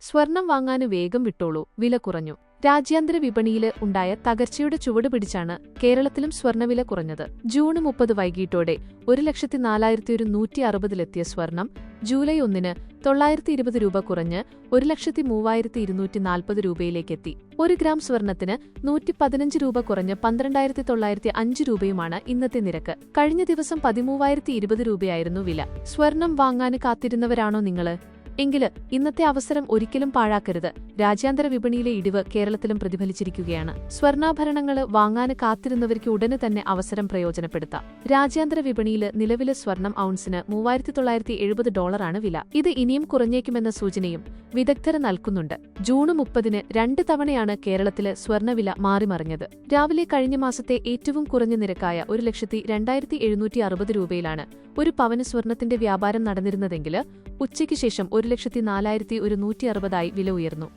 സ്വർണം വാങ്ങാന് വേഗം വിട്ടോളൂ, വില കുറഞ്ഞു. രാജ്യാന്തര വിപണിയില് ഉണ്ടായ തകർച്ചയുടെ ചുവട് പിടിച്ചാണ് കേരളത്തിലും സ്വർണ്ണവില കുറഞ്ഞത്. ജൂൺ 30 വൈകിട്ടോടെ 1,04,160-ലെത്തിയ സ്വർണം ജൂലൈ 1-ന് 920 രൂപ കുറഞ്ഞ് 1,03,240 രൂപയിലേക്കെത്തി. 1 ഗ്രാം സ്വർണത്തിന് 115 രൂപ കുറഞ്ഞ് 12,905 രൂപയുമാണ് ഇന്നത്തെ നിരക്ക്. കഴിഞ്ഞ ദിവസം 13,020 രൂപയായിരുന്നു വില. സ്വർണം വാങ്ങാന് കാത്തിരുന്നവരാണോ നിങ്ങള്? എങ്കില് ഇന്നത്തെ അവസരം ഒരിക്കലും പാഴാക്കരുത്. രാജ്യാന്തര വിപണിയിലെ ഇടിവ് കേരളത്തിലും പ്രതിഫലിച്ചിരിക്കുകയാണ്. സ്വർണ്ണാഭരണങ്ങള് വാങ്ങാന് കാത്തിരുന്നവർക്ക് ഉടനെ തന്നെ അവസരം പ്രയോജനപ്പെടുത്താം. രാജ്യാന്തര വിപണിയില് നിലവിലെ സ്വർണം ഔൺസിന് $3,970 വില. ഇത് ഇനിയും കുറഞ്ഞേക്കുമെന്ന സൂചനയും വിദഗ്ധർ നൽകുന്നുണ്ട്. ജൂൺ 30-ന് 2 തവണയാണ് കേരളത്തിലെ സ്വർണ്ണവില മാറിമറിഞ്ഞത്. രാവിലെ കഴിഞ്ഞ മാസത്തെ ഏറ്റവും കുറഞ്ഞ നിരക്കായ 1,02,760 രൂപയിലാണ് ഒരു പവന് സ്വർണത്തിന്റെ വ്യാപാരം നടന്നിരുന്നതെങ്കില് ഉച്ചയ്ക്ക് ശേഷം 1,04,160 വില ഉയർന്നു.